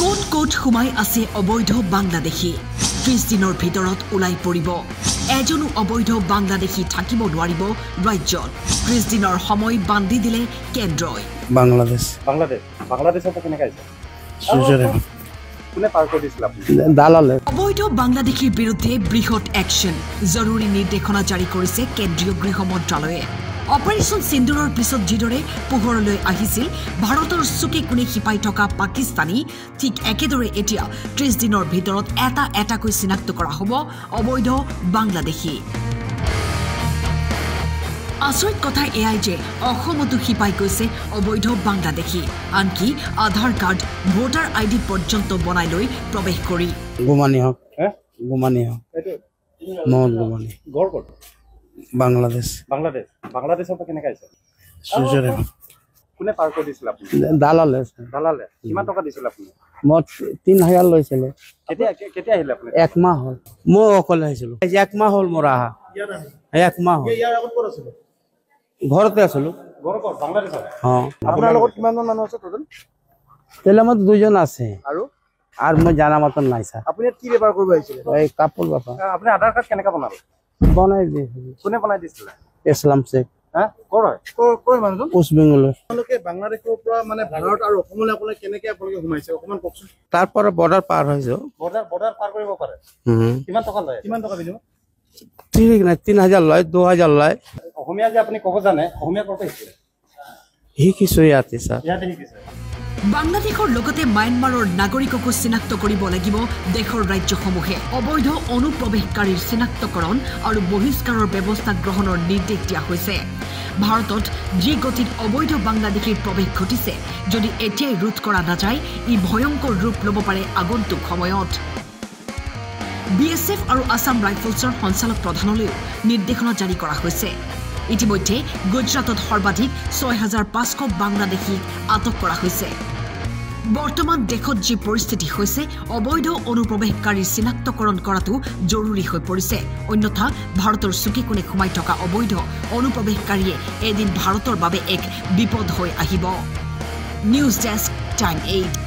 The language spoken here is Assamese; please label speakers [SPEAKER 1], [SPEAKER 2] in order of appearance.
[SPEAKER 1] কোট কোট সোমাই আছে অবৈধ বাংলাদেশী 30 দিনৰ ভিতৰত ওলাই পৰিব এজনো অবৈধ বাংলাদেশী থাকিব নোৱাৰিব ৰাজ্যত 30 দিনৰ সময় বান্ধি দিলে কেন্দ্ৰই
[SPEAKER 2] বাংলাদেশৰ কেনেকৈ আছে কোনে পাৰ কৰি দিছিল আপুনি
[SPEAKER 1] দালালে অবৈধ বাংলাদেশীৰ বিৰুদ্ধে বৃহৎ একশ্যন জৰুৰী নিৰ্দেশনা জাৰি কৰিছে কেন্দ্ৰীয় গৃহ মন্ত্ৰালয়ে অপাৰেশন সিন্দুৰৰ পিছত যিদৰে পোহৰলৈ আহিছিল ভাৰতৰ চুকে কোণে শিপাই থকা পাকিস্তানী ঠিক একেদৰে এতিয়া 30 দিনৰ ভিতৰত এটা এটাকৈ চিনাক্ত কৰা হ'ব অবৈধ বাংলাদেশী আচৰিত কথা এয়াই যে অসমতো শিপাই গৈছে অবৈধ বাংলাদেশী আনকি আধাৰ কাৰ্ড ভোটাৰ আইডি পৰ্যন্ত বনাই লৈ প্ৰৱেশ কৰি
[SPEAKER 3] গুমানি হক মহল গুমানি
[SPEAKER 2] গড়কট বাংলাদেশৰ কেনেকৈ আছে কোনে পাৰ কৰি দিছিল আপুনি
[SPEAKER 3] দালালে
[SPEAKER 2] কিমান টকা দিছিল আপুনি
[SPEAKER 3] মই 3000 লৈছিলে
[SPEAKER 2] কেতিয়া আহিলে আপুনি
[SPEAKER 3] এক মাহ হ'ল মই অকলে আহিছিলোঁ এক মাহ হ'ল মোৰ আহা এক মাহ হ'ল
[SPEAKER 2] ইয়াৰ আগত ক'ত আছিল
[SPEAKER 3] ঘৰতে আছিলোঁ
[SPEAKER 2] গড়কট বাংলাদেশত
[SPEAKER 3] আপোনাৰ
[SPEAKER 2] লগত কিমানজন মানুহ আছে টোটেল
[SPEAKER 3] তেলে মই দুজন আছে
[SPEAKER 2] আৰু
[SPEAKER 3] মই জানা মতন নাই ছাৰ
[SPEAKER 2] আপুনি কি বেপাৰ কৰিব আহিছিলে
[SPEAKER 3] এই কাপোৰ বাপা
[SPEAKER 2] আপুনি আধাৰ কাৰ্ড কেনেকৈ বনালে
[SPEAKER 3] বনাই দিছিল
[SPEAKER 2] কোনে বনাই দিছিলে
[SPEAKER 3] ইছলাম শেখ
[SPEAKER 2] ক'ৰ হয় ক'ৰ মানুহজন
[SPEAKER 3] ওষ্ট বেংগলৰ
[SPEAKER 2] আপোনালোকে বাংলাদেশৰ পৰা মানে ভাৰত আৰু অসমলৈ আপোনালোকে কেনেকৈ আপোনালোকে সোমাইছে অকণমান কওকচোন
[SPEAKER 3] তাৰ পৰা বৰ্ডাৰ পাৰ হৈছো
[SPEAKER 2] বৰ্ডাৰ পাৰ কৰিব পাৰে কিমান টকা দিলো
[SPEAKER 3] ঠিক নাই 3000 লয় 2000 লয়
[SPEAKER 2] অসমীয়া যে আপুনি ক'ব জানে অসমীয়া ক'ৰ পৰা শিকিলে
[SPEAKER 3] শিকিছো ইয়াতে ছাৰ
[SPEAKER 2] ইয়াতে শিকিছে
[SPEAKER 1] বাংলাদেশৰ লগতে মায়ানমাৰৰ নাগৰিককো চিনাক্ত কৰিব লাগিব দেশৰ ৰাজ্যসমূহে অবৈধ অনুপ্ৰৱেশকাৰীৰ চিনাক্তকৰণ আৰু বহিষ্কাৰৰ ব্যৱস্থা গ্ৰহণৰ নিৰ্দেশ দিয়া হৈছে ভাৰতত যি গতিত অবৈধ বাংলাদেশীৰ প্ৰৱেশ ঘটিছে যদি এতিয়াই ৰোধ কৰা নাযায় ই ভয়ংকৰ ৰূপ ল'ব পাৰে আগন্তুক সময়ত BSF আৰু আসাম ৰাইফলছৰ সঞ্চালক প্ৰধানলৈও নিৰ্দেশনা জাৰি কৰা হৈছে ইতিমধ্যে গুজৰাটত সৰ্বাধিক 6500 বাংলাদেশী আটক কৰা হৈছে বৰ্তমান দেশত যি পৰিস্থিতি হৈছে অবৈধ অনুপ্ৰৱেশকাৰীৰ চিনাক্তকৰণ কৰাটো জৰুৰী হৈ পৰিছে অন্যথা ভাৰতৰ চুকে কোণে সোমাই থকা অবৈধ অনুপ্ৰৱেশকাৰীয়ে এদিন ভাৰতৰ বাবে এক বিপদ হৈ আহিব নিউজ ডেস্ক টাইম 8